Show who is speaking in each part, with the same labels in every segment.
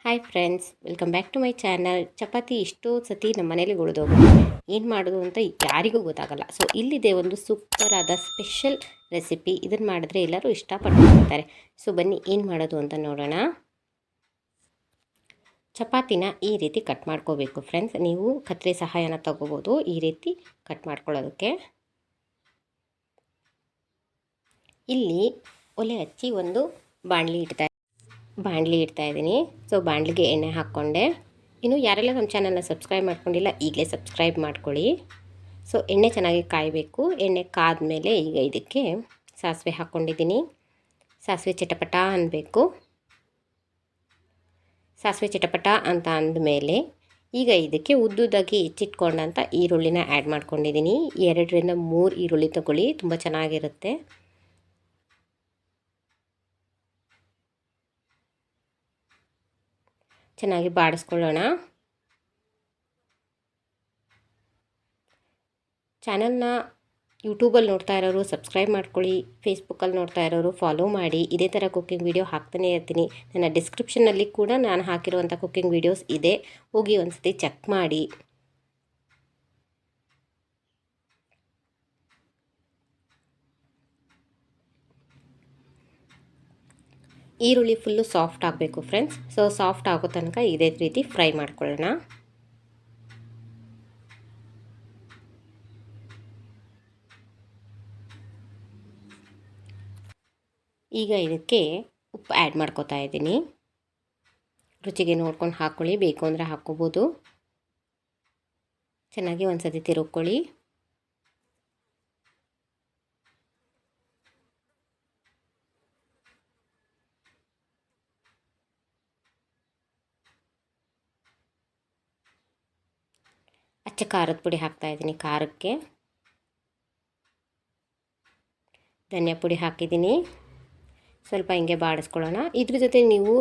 Speaker 1: Hi friends, welcome back to my channel. ಚಪಾತಿ ಇಷ್ಟೋ ಸತಿ ನಮ್ಮ ಮನೇಲಿ ಉಳಿದೋಗುತ್ತೆ. ಏನು ಮಾಡೋದು ಅಂತ ಯಾರಿಗೂ ಗೊತ್ತಾಗಲ್ಲ. ಸೊ ಇಲ್ಲಿದೆ ಒಂದು ಸೂಪರ್ ಆದ ಸ್ಪೆಷಲ್ ರೆಸಿಪಿ. ಇದನ್ನು ಮಾಡಿದ್ರೆ ಎಲ್ಲರೂ ಇಷ್ಟಪಟ್ಟು ಮಾಡ್ತಾರೆ. ಸೊ ಬನ್ನಿ ಏನು ಮಾಡೋದು ಅಂತ ನೋಡೋಣ. ಚಪಾತಿನ ಈ ರೀತಿ ಕಟ್ ಮಾಡ್ಕೋಬೇಕು ಫ್ರೆಂಡ್ಸ್. ನೀವು ಕತ್ತರಿ ಸಹಾಯನ ತಗೋಬೋದು ಈ ರೀತಿ ಕಟ್ ಮಾಡ್ಕೊಳ್ಳೋದಕ್ಕೆ. ಇಲ್ಲಿ ಒಲೆ ಹಚ್ಚಿ ಒಂದು ಬಾಣಲಿ ಇಡ್ತಾ ಇದ್ದೀನಿ. ಸೊ ಬಾಣಲಿಗೆ ಎಣ್ಣೆ ಹಾಕ್ಕೊಂಡೆ. ಇನ್ನು ಯಾರೆಲ್ಲ ನಮ್ಮ ಚಾನಲ್ನ ಸಬ್ಸ್ಕ್ರೈಬ್ ಮಾಡ್ಕೊಂಡಿಲ್ಲ ಈಗಲೇ ಸಬ್ಸ್ಕ್ರೈಬ್ ಮಾಡ್ಕೊಳ್ಳಿ. ಸೊ ಎಣ್ಣೆ ಚೆನ್ನಾಗಿ ಕಾಯಬೇಕು. ಎಣ್ಣೆ ಕಾದ್ಮೇಲೆ ಈಗ ಇದಕ್ಕೆ ಸಾಸಿವೆ ಹಾಕ್ಕೊಂಡಿದ್ದೀನಿ. ಸಾಸಿವೆ ಚಟಪಟ ಅನ್ನಬೇಕು. ಸಾಸಿವೆ ಚಟಪಟ ಅಂತ ಅಂದಮೇಲೆ ಈಗ ಇದಕ್ಕೆ ಉದ್ದುದಾಗಿ ಹೆಚ್ಚಿಟ್ಕೊಂಡಂಥ ಈರುಳ್ಳಿನ ಆ್ಯಡ್ ಮಾಡ್ಕೊಂಡಿದ್ದೀನಿ. 2ರಿಂದ 3 ಈರುಳ್ಳಿ ತಗೊಳ್ಳಿ, ತುಂಬ ಚೆನ್ನಾಗಿರುತ್ತೆ. ಚೆನ್ನಾಗಿ ಬಾಡಿಸ್ಕೊಳ್ಳೋಣ. ಚಾನಲ್ನ ಯೂಟ್ಯೂಬಲ್ಲಿ ನೋಡ್ತಾ ಇರೋರು ಸಬ್ಸ್ಕ್ರೈಬ್ ಮಾಡ್ಕೊಳ್ಳಿ. ಫೇಸ್ಬುಕ್ಕಲ್ಲಿ ನೋಡ್ತಾ ಇರೋರು ಫಾಲೋ ಮಾಡಿ. ಇದೇ ಥರ ಕುಕ್ಕಿಂಗ್ ವೀಡಿಯೋ ಹಾಕ್ತಾನೇ ಇರ್ತೀನಿ. ನನ್ನ ಡಿಸ್ಕ್ರಿಪ್ಷನ್ನಲ್ಲಿ ಕೂಡ ನಾನು ಹಾಕಿರುವಂಥ ಕುಕ್ಕಿಂಗ್ ವೀಡಿಯೋಸ್ ಇದೆ, ಹೋಗಿ ಒಂದು ಸತಿ ಚೆಕ್ ಮಾಡಿ. ಈರುಳ್ಳಿ ಫುಲ್ಲು ಸಾಫ್ಟ್ ಆಗಬೇಕು ಫ್ರೆಂಡ್ಸ್. ಸೊ ಸಾಫ್ಟ್ ಆಗೋ ತನಕ ಇದೇ ರೀತಿ ಫ್ರೈ ಮಾಡ್ಕೊಳ್ಳೋಣ. ಈಗ ಇದಕ್ಕೆ ಉಪ್ಪು ಆ್ಯಡ್ ಮಾಡ್ಕೋತಾ ಇದ್ದೀನಿ. ರುಚಿಗೆ ನೋಡ್ಕೊಂಡು ಹಾಕ್ಕೊಳ್ಳಿ, ಬೇಕು ಅಂದರೆ ಹಾಕ್ಕೋಬೋದು. ಚೆನ್ನಾಗಿ ಒಂದು ಸತಿ ತಿರುಗ್ಕೊಳ್ಳಿ. ಅಚ್ಚ ಖಾರದ ಪುಡಿ ಹಾಕ್ತಾಯಿದ್ದೀನಿ. ಖಾರಕ್ಕೆ ಧನಿಯಾ ಪುಡಿ ಹಾಕಿದ್ದೀನಿ. ಸ್ವಲ್ಪ ಹಿಂಗೆ ಬಾಡಿಸ್ಕೊಳ್ಳೋಣ. ಇದ್ರ ಜೊತೆ ನೀವು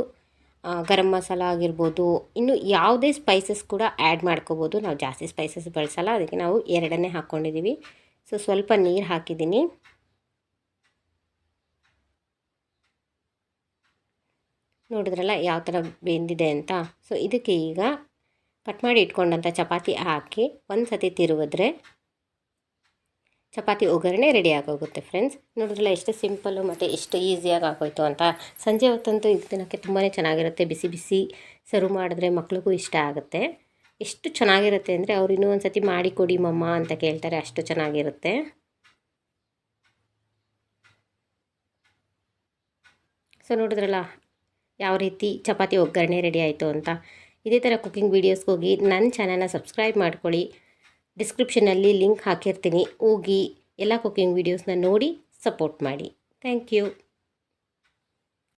Speaker 1: ಗರಂ ಮಸಾಲ ಆಗಿರ್ಬೋದು, ಇನ್ನು ಯಾವುದೇ ಸ್ಪೈಸಸ್ ಕೂಡ ಆ್ಯಡ್ ಮಾಡ್ಕೋಬೋದು. ನಾವು ಜಾಸ್ತಿ ಸ್ಪೈಸಸ್ ಬಳಸಲ್ಲ, ಅದಕ್ಕೆ ನಾವು 2 ಹಾಕ್ಕೊಂಡಿದ್ದೀವಿ. ಸೊ ಸ್ವಲ್ಪ ನೀರು ಹಾಕಿದ್ದೀನಿ. ನೋಡಿದ್ರಲ್ಲ ಯಾವ ಥರ ಬೆಂದಿದೆ ಅಂತ. ಸೊ ಇದಕ್ಕೆ ಈಗ ಕಟ್ ಮಾಡಿ ಇಟ್ಕೊಂಡಂಥ ಚಪಾತಿ ಹಾಕಿ ಒಂದು ಸತಿ ತಿರುಗಿದ್ರೆ ಚಪಾತಿ ಒಗ್ಗರಣೆ ರೆಡಿ ಆಗೋಗುತ್ತೆ ಫ್ರೆಂಡ್ಸ್. ನೋಡಿದ್ರಲ್ಲ ಎಷ್ಟು ಸಿಂಪಲ್ಲು ಮತ್ತು ಎಷ್ಟು ಈಸಿಯಾಗಿ ಆಗೋಯ್ತು ಅಂತ. ಸಂಜೆ ಹೊತ್ತಂತೂ ಇದು ತಿನ್ನೋಕ್ಕೆ ತುಂಬಾ ಚೆನ್ನಾಗಿರುತ್ತೆ. ಬಿಸಿ ಬಿಸಿ ಸರ್ವ್ ಮಾಡಿದ್ರೆ ಮಕ್ಳಿಗೂ ಇಷ್ಟ ಆಗುತ್ತೆ. ಎಷ್ಟು ಚೆನ್ನಾಗಿರುತ್ತೆ ಅಂದರೆ ಅವ್ರು ಇನ್ನೂ ಒಂದು ಸತಿ ಮಾಡಿ ಕೊಡಿ ಮಮ್ಮ ಅಂತ ಕೇಳ್ತಾರೆ, ಅಷ್ಟು ಚೆನ್ನಾಗಿರುತ್ತೆ. ಸೊ ನೋಡಿದ್ರಲ್ಲ ಯಾವ ರೀತಿ ಚಪಾತಿ ಒಗ್ಗರಣೆ ರೆಡಿ ಆಯಿತು ಅಂತ. ಇದೇ ಥರ ಕುಕ್ಕಿಂಗ್ ವೀಡಿಯೋಸ್ಗೆ ಹೋಗಿ ನನ್ನ ಚಾನಲ್ನ ಸಬ್ಸ್ಕ್ರೈಬ್ ಮಾಡ್ಕೊಳ್ಳಿ. ಡಿಸ್ಕ್ರಿಪ್ಷನಲ್ಲಿ ಲಿಂಕ್ ಹಾಕಿರ್ತೀನಿ, ಹೋಗಿ ಎಲ್ಲ ಕುಕ್ಕಿಂಗ್ ವೀಡಿಯೋಸ್ನ ನೋಡಿ ಸಪೋರ್ಟ್ ಮಾಡಿ. Thank you.